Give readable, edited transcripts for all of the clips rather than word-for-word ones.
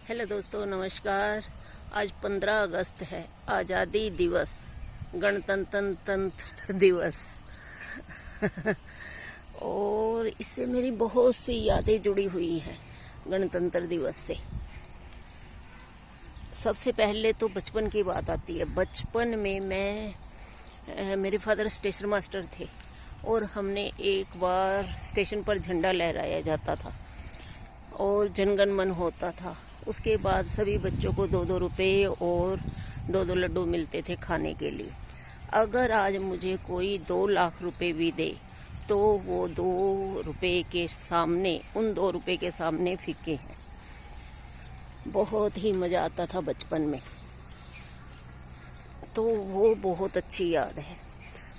Hello दोस्तों, नमस्कार। आज 15 अगस्त है, आज़ादी दिवस, गणतंत्र दिवस। और इससे मेरी बहुत सी यादें जुड़ी हुई हैं गणतंत्र दिवस से। सबसे पहले तो बचपन की बात आती है। बचपन में मेरे फादर स्टेशन मास्टर थे और हमने एक बार स्टेशन पर झंडा लहराया जाता था और जनगण मन होता था। उसके बाद सभी बच्चों को 2-2 रुपये और 2-2 लड्डू मिलते थे खाने के लिए। अगर आज मुझे कोई 2 लाख रुपए भी दे तो वो 2 रुपये के सामने, उन 2 रुपये के सामने फीके हैं। बहुत ही मज़ा आता था बचपन में, तो वो बहुत अच्छी याद है।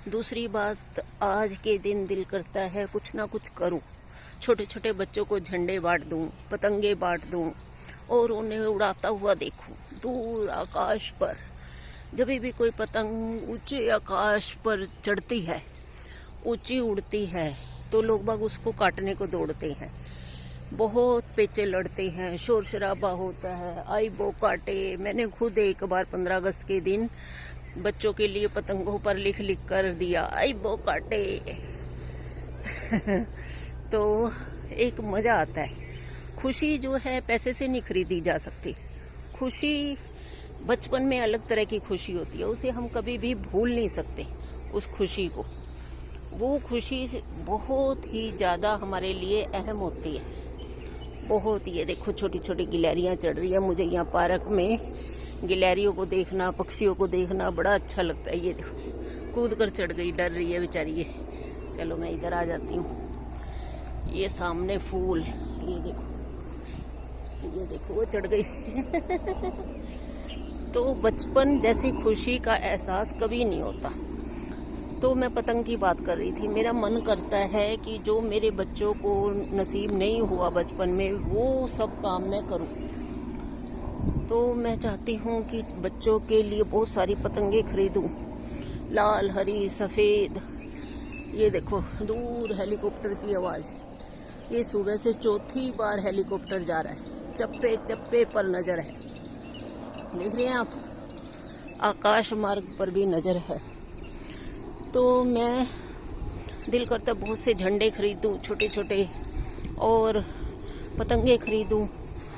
दूसरी बात, आज के दिन दिल करता है कुछ ना कुछ करूं, छोटे छोटे बच्चों को झंडे बांट दूं, पतंगे बांट दूं और उन्हें उड़ाता हुआ देखूं दूर आकाश पर। जब भी कोई पतंग ऊंचे आकाश पर चढ़ती है, ऊंची उड़ती है, तो लोग बाग उसको काटने को दौड़ते हैं। बहुत पेचे लड़ते हैं, शोर शराबा होता है, आई वो काटे। मैंने खुद एक बार 15 अगस्त के दिन बच्चों के लिए पतंगों पर लिख लिख कर दिया, आई वो काटे। तो एक मजा आता है। खुशी जो है पैसे से नहीं खरीदी जा सकती। खुशी बचपन में अलग तरह की खुशी होती है, उसे हम कभी भी भूल नहीं सकते उस खुशी को। वो खुशी बहुत ही ज़्यादा हमारे लिए अहम होती है, बहुत ही। देखो छोटी छोटी गिलहरियाँ चढ़ रही है। मुझे यहाँ पार्क में गिलहरियों को देखना, पक्षियों को देखना बड़ा अच्छा लगता है। ये देखो कूद कर चढ़ गई, डर रही है बेचारी ये। चलो मैं इधर आ जाती हूँ। ये सामने फूल, ये देखो वो चढ़ गई। तो बचपन जैसी खुशी का एहसास कभी नहीं होता। तो मैं पतंग की बात कर रही थी। मेरा मन करता है कि जो मेरे बच्चों को नसीब नहीं हुआ बचपन में, वो सब काम मैं करूं। तो मैं चाहती हूं कि बच्चों के लिए बहुत सारी पतंगे खरीदूं, लाल, हरी, सफ़ेद। ये देखो दूर हेलीकॉप्टर की आवाज़। ये सुबह से चौथी बार हेलीकॉप्टर जा रहा है, चप्पे चप्पे पर नज़र है। देख रहे हैं आप, आकाश मार्ग पर भी नज़र है। तो मैं दिल करता बहुत से झंडे खरीदूं छोटे छोटे, और पतंगे खरीदूं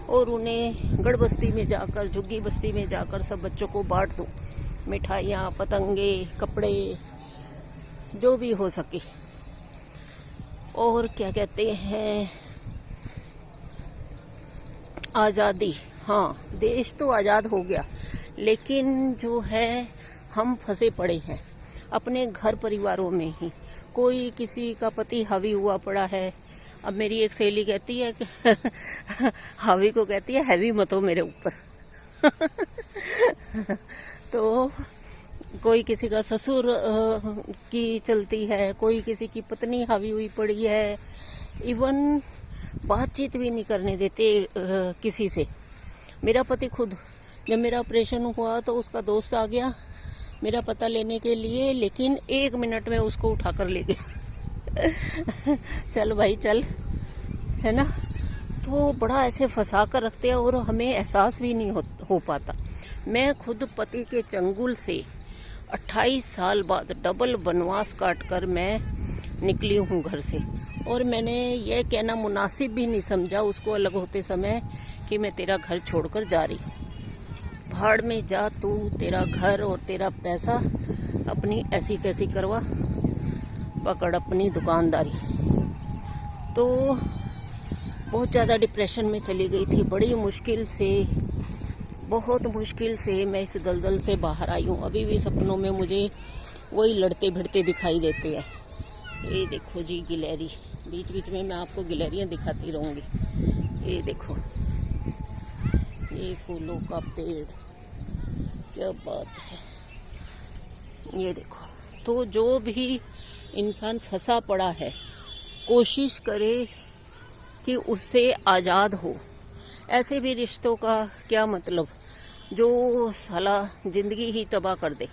और उन्हें गढ़ बस्ती में जाकर, झुग्गी बस्ती में जाकर सब बच्चों को बांट दूं। मिठाइयाँ, पतंगे, कपड़े, जो भी हो सके। और क्या कहते हैं, आज़ादी। हाँ, देश तो आज़ाद हो गया, लेकिन जो है हम फंसे पड़े हैं अपने घर परिवारों में ही। कोई किसी का पति हावी हुआ पड़ा है। अब मेरी एक सहेली कहती है कि हावी को कहती है, हैवी मत हो मेरे ऊपर। तो कोई किसी का ससुर की चलती है, कोई किसी की पत्नी हावी हुई पड़ी है। इवन बातचीत भी नहीं करने देते किसी से। मेरा पति खुद, जब मेरा ऑपरेशन हुआ तो उसका दोस्त आ गया मेरा पता लेने के लिए, लेकिन 1 मिनट में उसको उठा कर ले गया। चल भाई चल, है ना। तो बड़ा ऐसे फंसा कर रखते हैं और हमें एहसास भी नहीं हो पाता। मैं खुद पति के चंगुल से 28 साल बाद डबल वनवास काट कर मैं निकली हूँ घर से। और मैंने ये कहना मुनासिब भी नहीं समझा उसको अलग होते समय कि मैं तेरा घर छोड़कर जा रही हूँ। भाड़ में जा तू, तेरा घर और तेरा पैसा अपनी ऐसी तैसी करवा, पकड़ अपनी दुकानदारी। तो बहुत ज़्यादा डिप्रेशन में चली गई थी। बड़ी मुश्किल से, बहुत मुश्किल से मैं इस दलदल से बाहर आई हूँ। अभी भी सपनों में मुझे वही लड़ते भिड़ते दिखाई देते हैं। ये देखो जी गिलहरी, बीच बीच में मैं आपको गिलहरियाँ दिखाती रहूँगी। ये देखो, ये फूलों का पेड़, क्या बात है। ये देखो, तो जो भी इंसान फंसा पड़ा है, कोशिश करे कि उससे आज़ाद हो। ऐसे भी रिश्तों का क्या मतलब जो साला जिंदगी ही तबाह कर दे।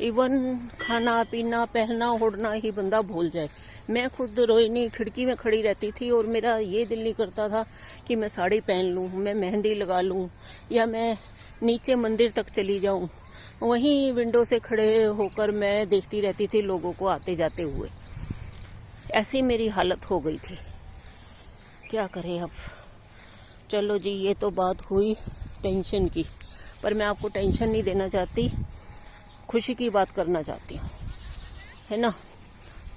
इवन खाना पीना, पहनना ओढ़ना ही बंदा भूल जाए, मैं खुद रोहिणी खिड़की में खड़ी रहती थी और मेरा ये दिल नहीं करता था कि मैं साड़ी पहन लूँ, मैं मेहंदी लगा लूँ या मैं नीचे मंदिर तक चली जाऊँ। वहीं विंडो से खड़े होकर मैं देखती रहती थी लोगों को आते जाते हुए। ऐसी मेरी हालत हो गई थी। क्या करें अब। चलो जी, ये तो बात हुई टेंशन की, पर मैं आपको टेंशन नहीं देना चाहती, खुशी की बात करना चाहती हूँ, है ना।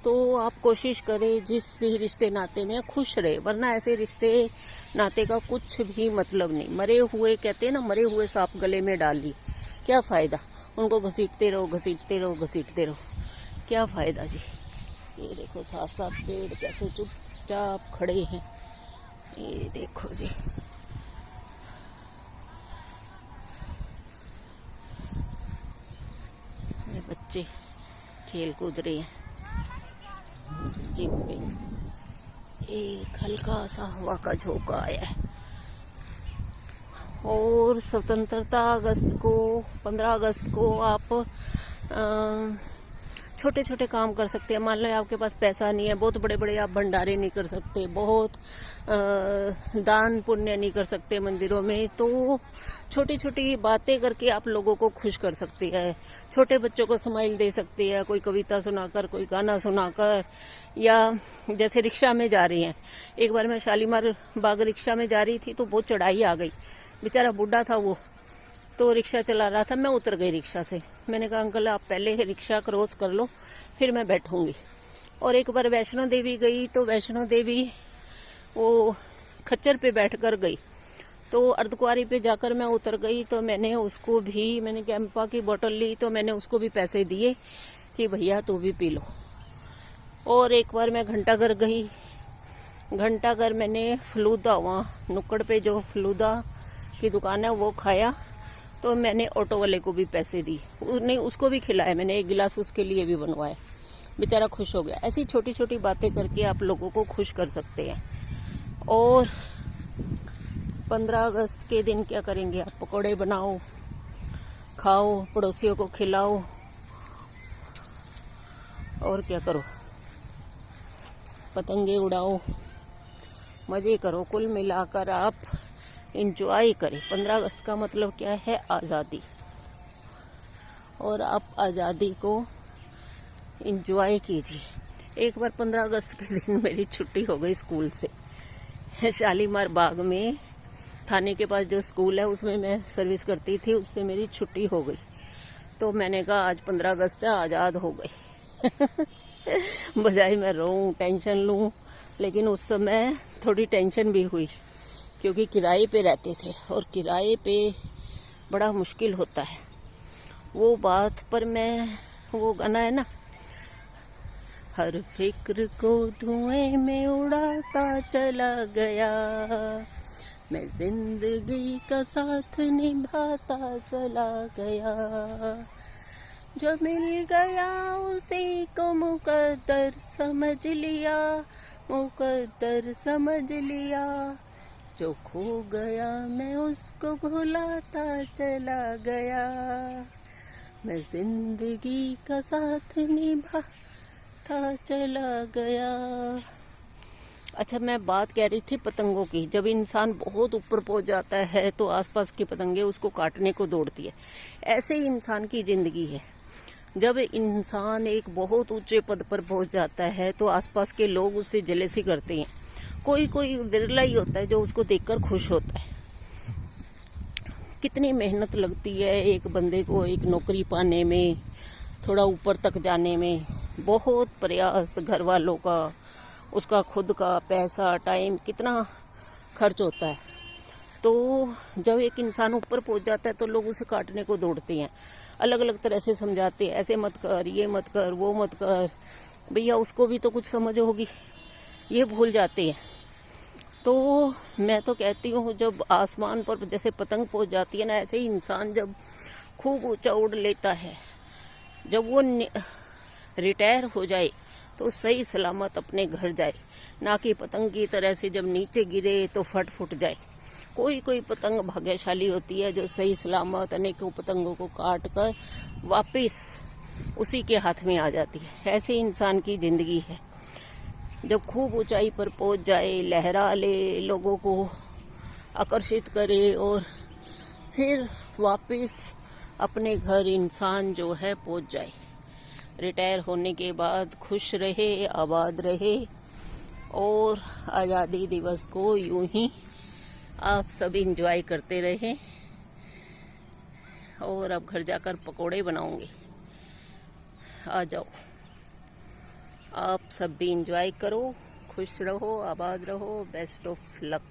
तो आप कोशिश करें जिस भी रिश्ते नाते में खुश रहे, वरना ऐसे रिश्ते नाते का कुछ भी मतलब नहीं। मरे हुए कहते हैं ना, मरे हुए सांप गले में डाल ली, क्या फ़ायदा। उनको घसीटते रहो घसीटते रहो घसीटते रहो, क्या फ़ायदा जी। ये देखो साथ साथ पेड़ कैसे चुपचाप खड़े हैं, ये देखो जी। ये बच्चे खेल कूद रहे हैं जिम पे। एक हल्का सा हवा का झोंका आया है। और स्वतंत्रता अगस्त को 15 अगस्त को आप छोटे छोटे काम कर सकते हैं। मान लो आपके पास पैसा नहीं है, बहुत बड़े बड़े आप भंडारे नहीं कर सकते, बहुत दान पुण्य नहीं कर सकते मंदिरों में, तो छोटी छोटी बातें करके आप लोगों को खुश कर सकती है। छोटे बच्चों को स्माइल दे सकती है, कोई कविता सुनाकर, कोई गाना सुनाकर, या जैसे रिक्शा में जा रही हैं। एक बार मैं शालीमार बाग रिक्शा में जा रही थी तो बहुत चढ़ाई आ गई, बेचारा बूढ़ा था वो, तो रिक्शा चला रहा था, मैं उतर गई रिक्शा से। मैंने कहा अंकल आप पहले रिक्शा क्रॉस कर लो फिर मैं बैठूंगी। और एक बार वैष्णो देवी गई तो वैष्णो देवी वो खच्चर पे बैठकर गई, तो अर्धकुआरी पे जाकर मैं उतर गई, तो मैंने उसको भी, मैंने कैंपा की बोतल ली तो मैंने उसको भी पैसे दिए कि भैया तू भी पी लो। और एक बार मैं घंटाघर गई, घंटाघर मैंने फलूदा, वहाँ नुक्कड़ पे जो फलूदा की दुकान है वो खाया, तो मैंने ऑटो वाले को भी पैसे दिए, नहीं उसको भी खिलाया, मैंने एक गिलास उसके लिए भी बनवाया, बेचारा खुश हो गया। ऐसी छोटी छोटी बातें करके आप लोगों को खुश कर सकते हैं। और 15 अगस्त के दिन क्या करेंगे आप, पकौड़े बनाओ, खाओ, पड़ोसियों को खिलाओ, और क्या करो, पतंगे उड़ाओ, मज़े करो। कुल मिलाकर आप इंजॉय करें। 15 अगस्त का मतलब क्या है, आज़ादी, और आप आज़ादी को इंजॉय कीजिए। एक बार 15 अगस्त के दिन मेरी छुट्टी हो गई स्कूल से। शालीमार बाग में थाने के पास जो स्कूल है उसमें मैं सर्विस करती थी, उससे मेरी छुट्टी हो गई, तो मैंने कहा आज 15 अगस्त है, आज़ाद हो गई। बजाय मैं रोऊं, टेंशन लूं, लेकिन उस समय थोड़ी टेंशन भी हुई क्योंकि किराए पे रहते थे और किराए पे बड़ा मुश्किल होता है वो बात। पर मैं, वो गाना है ना, हर फिक्र को धुएं में उड़ाता चला गया, मैं जिंदगी का साथ निभाता चला गया, जो मिल गया उसी को मुकद्दर समझ लिया, मुकद्दर समझ लिया, जो खो गया मैं उसको भुलाता चला गया, मैं जिंदगी का साथ निभाता चला गया। अच्छा, मैं बात कह रही थी पतंगों की। जब इंसान बहुत ऊपर पहुंच जाता है तो आसपास की पतंगे उसको काटने को दौड़ती है। ऐसे ही इंसान की जिंदगी है। जब इंसान एक बहुत ऊंचे पद पर पहुंच जाता है तो आसपास के लोग उससे जेलसी करते हैं। कोई कोई विरला ही होता है जो उसको देखकर खुश होता है। कितनी मेहनत लगती है एक बंदे को एक नौकरी पाने में, थोड़ा ऊपर तक जाने में, बहुत प्रयास, घर वालों का, उसका खुद का पैसा, टाइम, कितना खर्च होता है। तो जब एक इंसान ऊपर पहुंच जाता है तो लोग उसे काटने को दौड़ते हैं, अलग अलग तरह से समझाते हैं, ऐसे मत कर, ये मत कर, वो मत कर, भैया उसको भी तो कुछ समझ होगी, ये भूल जाते हैं। तो मैं तो कहती हूँ जब आसमान पर जैसे पतंग पहुंच जाती है ना, ऐसे ही इंसान जब खूब ऊंचा उड़ लेता है, जब वो रिटायर हो जाए तो सही सलामत अपने घर जाए, ना कि पतंग की तरह से जब नीचे गिरे तो फट फुट जाए। कोई कोई पतंग भाग्यशाली होती है जो सही सलामत अनेकों पतंगों को काट कर वापिस उसी के हाथ में आ जाती है। ऐसे इंसान की जिंदगी है। जब खूब ऊंचाई पर पहुंच जाए, लहरा ले, लोगों को आकर्षित करे और फिर वापस अपने घर इंसान जो है पहुंच जाए। रिटायर होने के बाद खुश रहे, आबाद रहे और आज़ादी दिवस को यूं ही आप सब इंजॉय करते रहें। और अब घर जाकर पकोड़े बनाऊंगी, आ जाओ। आप सब भी इंजॉय करो, खुश रहो, आबाद रहो, बेस्ट ऑफ लक।